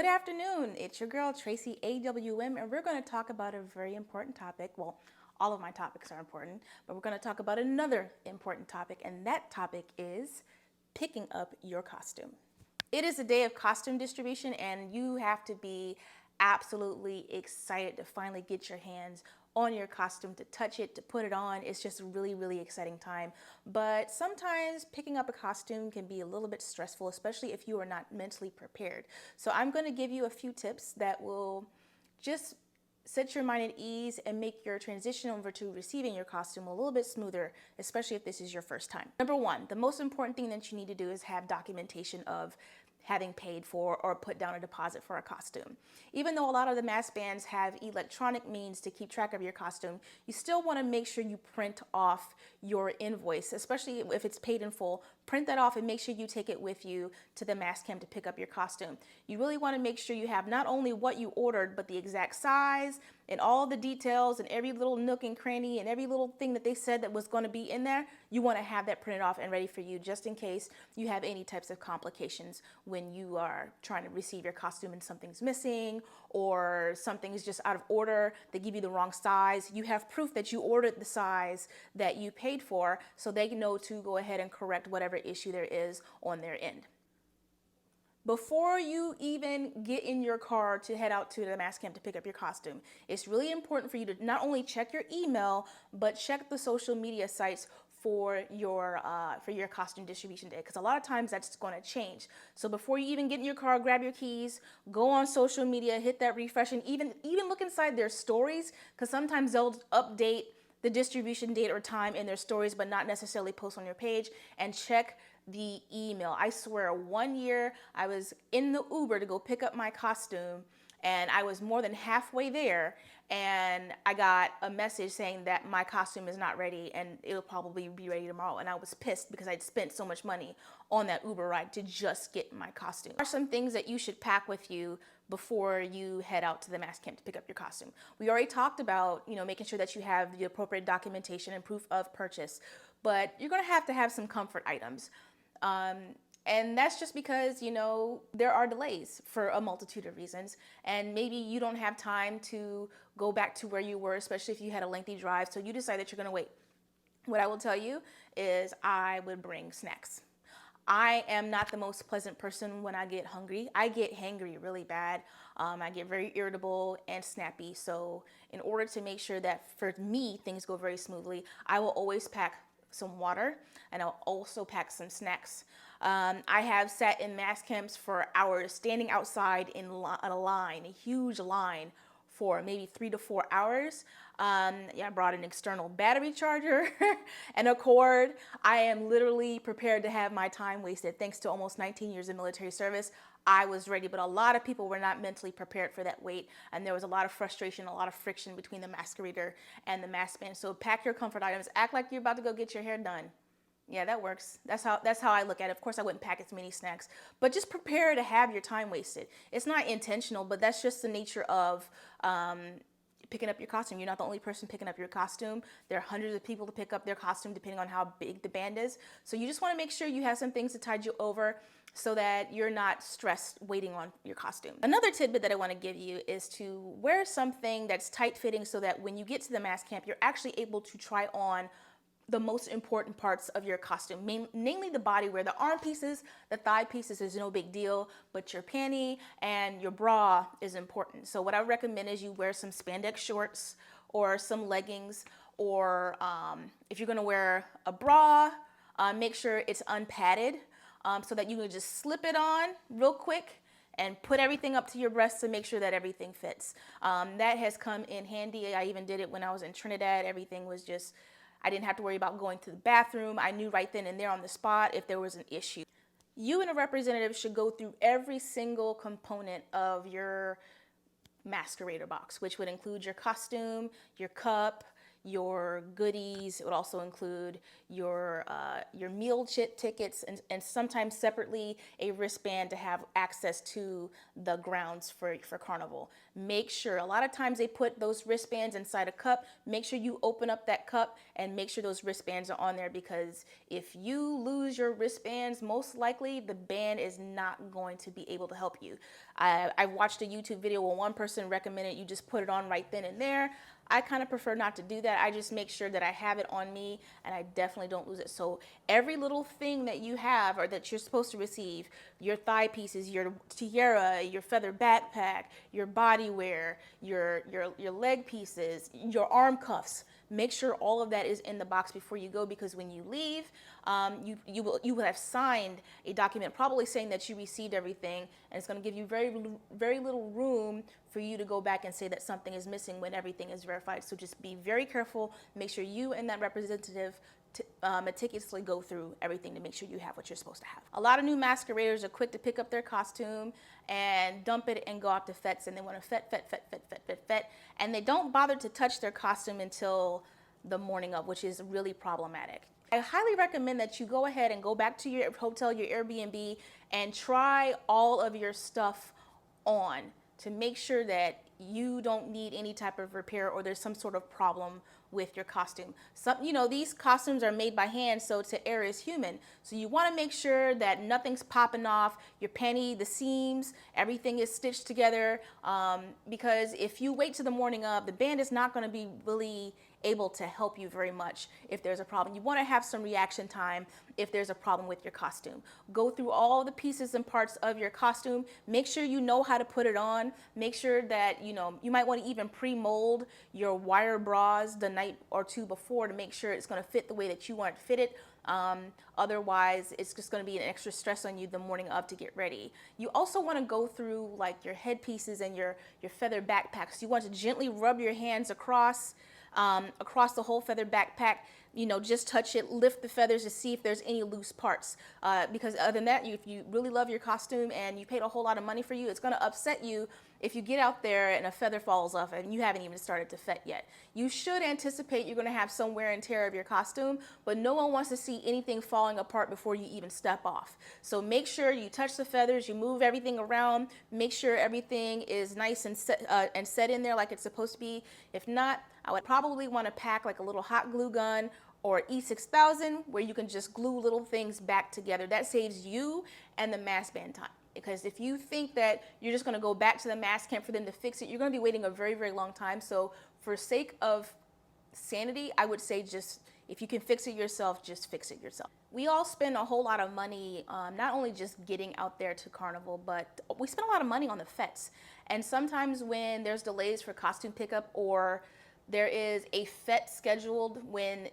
Good afternoon, it's your girl Tracy AWM, and we're going to talk about a very important topic. Well, all of my topics are important, but we're going to talk about another important topic, and that topic is picking up your costume. It is a day of costume distribution, and you have to be absolutely excited to finally get your hands on your costume, to touch it, to put it on. It's just a really, really exciting time. But sometimes picking up a costume can be a little bit stressful, especially if you are not mentally prepared. So I'm going to give you a few tips that will just set your mind at ease and make your transition over to receiving your costume a little bit smoother, especially if this is your first time. Number one, the most important thing that you need to do is have documentation of having paid for or put down a deposit for a costume. Even though a lot of the mask bands have electronic means to keep track of your costume, you still want to make sure you print off your invoice, especially if it's paid in full. Print that off and make sure you take it with you to the mask camp to pick up your costume. You really want to make sure you have not only what you ordered, but the exact size and all the details and every little nook and cranny and every little thing that they said that was going to be in there. You want to have that printed off and ready for you just in case you have any types of complications when you are trying to receive your costume and something's missing or something's just out of order. They give you the wrong size. You have proof that you ordered the size that you paid for, so they know to go ahead and correct whatever issue there is on their end. Before you even get in your car to head out to the mask camp to pick up your costume, it's really important for you to not only check your email, but check the social media sites for your costume distribution day, because a lot of times that's going to change. So before you even get in your car, grab your keys, go on social media, hit that refresh, and even look inside their stories, because sometimes they'll update the distribution date or time in their stories, but not necessarily post on your page. And check the email. I swear, one year I was in the Uber to go pick up my costume, and I was more than halfway there, and I got a message saying that my costume is not ready and it'll probably be ready tomorrow. And I was pissed because I'd spent so much money on that Uber ride to just get my costume. There are some things that you should pack with you before you head out to the mask camp to pick up your costume. We already talked about, making sure that you have the appropriate documentation and proof of purchase, but you're going to have some comfort items. And that's just because, there are delays for a multitude of reasons. And maybe you don't have time to go back to where you were, especially if you had a lengthy drive. So you decide that you're going to wait. What I will tell you is I would bring snacks. I am not the most pleasant person when I get hungry. I get hangry really bad. I get very irritable and snappy. So in order to make sure that for me things go very smoothly, I will always pack some water, and I'll also pack some snacks. I have sat in mask camps for hours, standing outside in a huge line for maybe 3 to 4 hours. I brought an external battery charger and a cord. I am literally prepared to have my time wasted. Thanks to almost 19 years of military service, I was ready, but a lot of people were not mentally prepared for that wait, and there was a lot of frustration, a lot of friction between the masquerader and the mask band. So pack your comfort items. Act like you're about to go get your hair done. Yeah, that works. That's how I look at it. Of course, I wouldn't pack as many snacks, but just prepare to have your time wasted. It's not intentional, but that's just the nature of picking up your costume. You're not the only person picking up your costume. There are hundreds of people to pick up their costume depending on how big the band is. So you just want to make sure you have some things to tide you over so that you're not stressed waiting on your costume. Another tidbit that I want to give you is to wear something that's tight fitting so that when you get to the mask camp, you're actually able to try on the most important parts of your costume, namely the body wear. The arm pieces, the thigh pieces is no big deal, but your panty and your bra is important. So what I recommend is you wear some spandex shorts or some leggings, or if you're gonna wear a bra, make sure it's unpadded so that you can just slip it on real quick and put everything up to your breasts to make sure that everything fits. That has come in handy. I even did it when I was in Trinidad. Everything was just, I didn't have to worry about going to the bathroom. I knew right then and there on the spot if there was an issue. You and a representative should go through every single component of your Masquerader box, which would include your costume, your cup, your goodies. It would also include your meal tickets, and sometimes separately a wristband to have access to the grounds for carnival. Make sure, a lot of times they put those wristbands inside a cup. Make sure you open up that cup and make sure those wristbands are on there, because if you lose your wristbands, most likely the band is not going to be able to help you. I watched a YouTube video where one person recommended you just put it on right then and there. I kind of prefer not to do that. I just make sure that I have it on me and I definitely don't lose it. So every little thing that you have or that you're supposed to receive, your thigh pieces, your tiara, your feather backpack, your body wear, your leg pieces, your arm cuffs, make sure all of that is in the box before you go, because when you leave, you will have signed a document probably saying that you received everything, and it's going to give you very little room for you to go back and say that something is missing when everything is verified. So just be very careful. Make sure you and that representative meticulously go through everything to make sure you have what you're supposed to have. A lot of new masqueraders are quick to pick up their costume and dump it and go out to fetes, and they want to fet, and they don't bother to touch their costume until the morning of, which is really problematic. I highly recommend that you go ahead and go back to your hotel, your Airbnb, and try all of your stuff on to make sure that you don't need any type of repair or there's some sort of problem with your costume. These costumes are made by hand, so to err is human. So you want to make sure that nothing's popping off, your panty, the seams, everything is stitched together, because if you wait till the morning of, the band is not going to be really able to help you very much if there's a problem. You want to have some reaction time if there's a problem with your costume. Go through all the pieces and parts of your costume. Make sure you know how to put it on. Make sure that, you might want to even pre-mold your wire bras the night or two before to make sure it's going to fit the way that you want it fitted. Otherwise, it's just going to be an extra stress on you the morning of to get ready. You also want to go through like your headpieces and your feather backpacks. You want to gently rub your hands across the whole feather backpack. Just touch it, lift the feathers to see if there's any loose parts. Because other than that, if you really love your costume and you paid a whole lot of money for you, it's going to upset you if you get out there and a feather falls off and you haven't even started to fet yet. You should anticipate you're going to have some wear and tear of your costume, but no one wants to see anything falling apart before you even step off. So make sure you touch the feathers, you move everything around, make sure everything is nice and set in there like it's supposed to be. If not, I would probably want to pack like a little hot glue gun or E6000 where you can just glue little things back together. That saves you and the mask band time. Because if you think that you're just going to go back to the mask camp for them to fix it, you're going to be waiting a very long time. So for sake of sanity, I would say just, if you can fix it yourself, just fix it yourself. We all spend a whole lot of money, not only just getting out there to carnival, but we spend a lot of money on the fetes. And sometimes when there's delays for costume pickup, or there is a fet scheduled when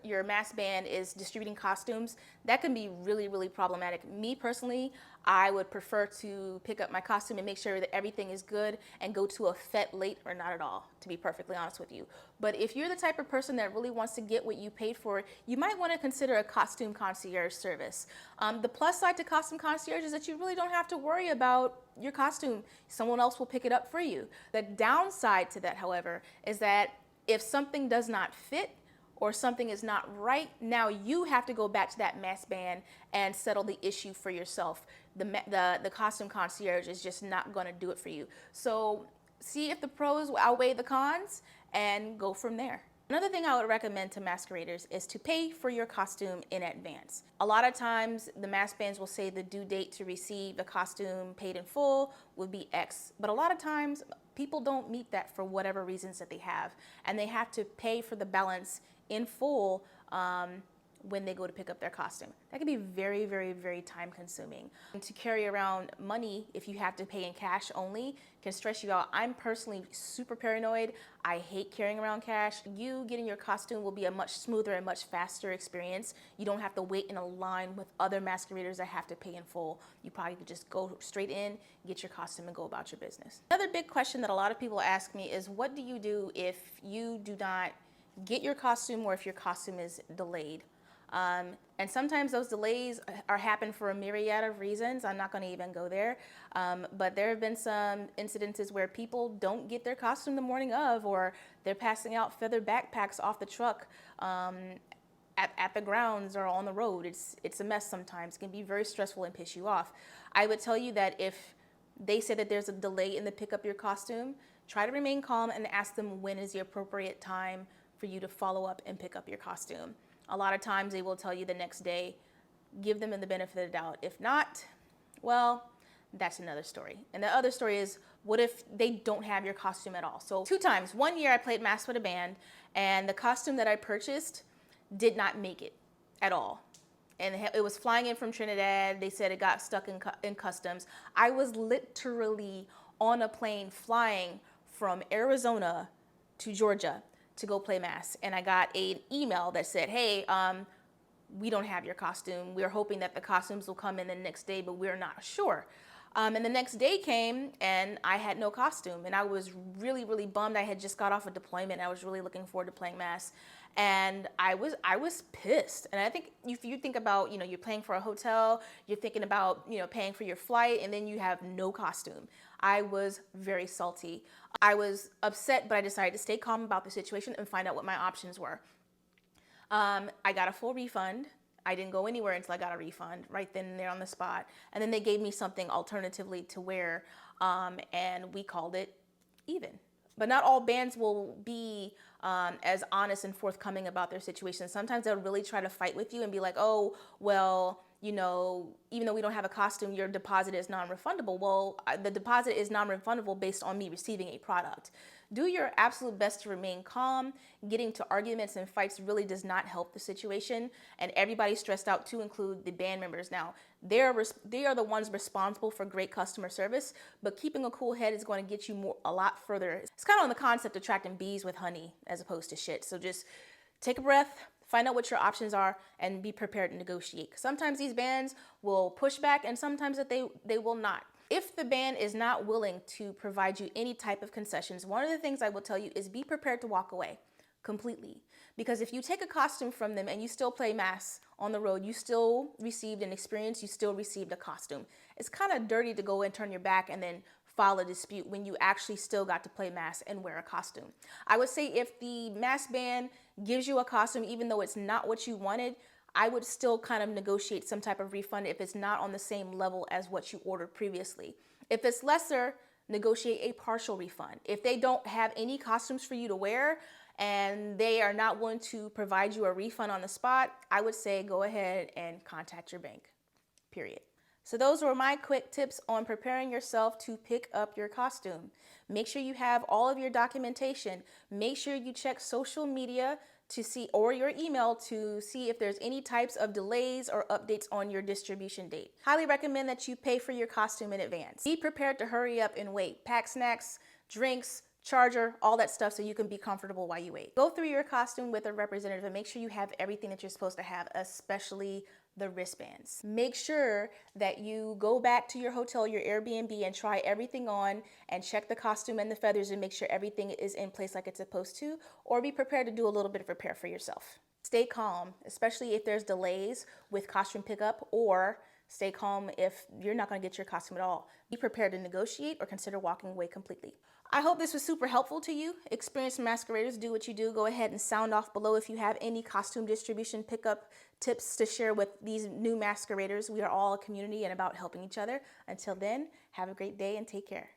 your mask band is distributing costumes, that can be really problematic. Me personally, I would prefer to pick up my costume and make sure that everything is good and go to a fet late or not at all, to be perfectly honest with you. But if you're the type of person that really wants to get what you paid for, you might want to consider a costume concierge service. The plus side to costume concierge is that you really don't have to worry about your costume. Someone else will pick it up for you. The downside to that, however, is that if something does not fit or something is not right, now you have to go back to that mask band and settle the issue for yourself. The costume concierge is just not going to do it for you. So see if the pros outweigh the cons and go from there. Another thing I would recommend to masqueraders is to pay for your costume in advance. A lot of times the mask bands will say the due date to receive the costume paid in full would be X, but a lot of times people don't meet that for whatever reasons that they have, and they have to pay for the balance in full when they go to pick up their costume. That can be very time consuming. And to carry around money, if you have to pay in cash only, can stress you out. I'm personally super paranoid. I hate carrying around cash. You getting your costume will be a much smoother and much faster experience. You don't have to wait in a line with other masqueraders that have to pay in full. You probably could just go straight in, get your costume, and go about your business. Another big question that a lot of people ask me is, what do you do if you do not get your costume or if your costume is delayed? And sometimes those delays happen for a myriad of reasons. I'm not going to even go there. But there have been some incidences where people don't get their costume the morning of, or they're passing out feather backpacks off the truck at the grounds or on the road. It's a mess sometimes. It can be very stressful and piss you off. I would tell you that if they say that there's a delay in the pick up your costume, try to remain calm and ask them when is the appropriate time for you to follow up and pick up your costume. A lot of times they will tell you the next day. Give them the benefit of the doubt. If not, well, that's another story. And the other story is, what if they don't have your costume at all? So 2 times. One year I played Mask with a Band, and the costume that I purchased did not make it at all. And it was flying in from Trinidad. They said it got stuck in customs. I was literally on a plane flying from Arizona to Georgia to go play Mask. And I got an email that said, hey, we don't have your costume. We're hoping that the costumes will come in the next day, but we're not sure. And the next day came and I had no costume. And I was really, really bummed. I had just got off a deployment. I was really looking forward to playing Mask. And I was pissed. And I think if you think about, you're paying for a hotel, you're thinking about, paying for your flight, and then you have no costume. I was very salty. I was upset, but I decided to stay calm about the situation and find out what my options were. I got a full refund. I didn't go anywhere until I got a refund right then and there on the spot. And then they gave me something alternatively to wear, and we called it even. But not all bands will be as honest and forthcoming about their situation. Sometimes they'll really try to fight with you and be like, oh, well, even though we don't have a costume, your deposit is non-refundable. Well, the deposit is non-refundable based on me receiving a product. Do your absolute best to remain calm. Getting to arguments and fights really does not help the situation. And everybody's stressed out, to include the band members. Now, they are the ones responsible for great customer service, but keeping a cool head is going to get you a lot further. It's kind of on the concept of attracting bees with honey as opposed to shit. So just take a breath, find out what your options are, and be prepared to negotiate. Sometimes these bands will push back, and sometimes that they will not. If the band is not willing to provide you any type of concessions, one of the things I will tell you is be prepared to walk away completely. Because if you take a costume from them and you still play Mask on the road, you still received an experience, you still received a costume. It's kind of dirty to go and turn your back and then file a dispute when you actually still got to play Mask and wear a costume. I would say if the Mask band gives you a costume, even though it's not what you wanted, I would still kind of negotiate some type of refund if it's not on the same level as what you ordered previously. If it's lesser, negotiate a partial refund. If they don't have any costumes for you to wear and they are not willing to provide you a refund on the spot, I would say go ahead and contact your bank, period. So those were my quick tips on preparing yourself to pick up your costume. Make sure you have all of your documentation. Make sure you check social media to see, or your email to see if there's any types of delays or updates on your distribution date. Highly recommend that you pay for your costume in advance. Be prepared to hurry up and wait. Pack snacks, drinks, charger, all that stuff so you can be comfortable while you wait. Go through your costume with a representative and make sure you have everything that you're supposed to have, especially the wristbands. Make sure that you go back to your hotel, your Airbnb, and try everything on and check the costume and the feathers and make sure everything is in place like it's supposed to, or be prepared to do a little bit of repair for yourself. Stay calm, especially if there's delays with costume pickup, or stay calm if you're not going to get your costume at all. Be prepared to negotiate or consider walking away completely. I hope this was super helpful to you. Experienced masqueraders, do what you do. Go ahead and sound off below if you have any costume distribution pickup tips to share with these new masqueraders. We are all a community and about helping each other. Until then, have a great day and take care.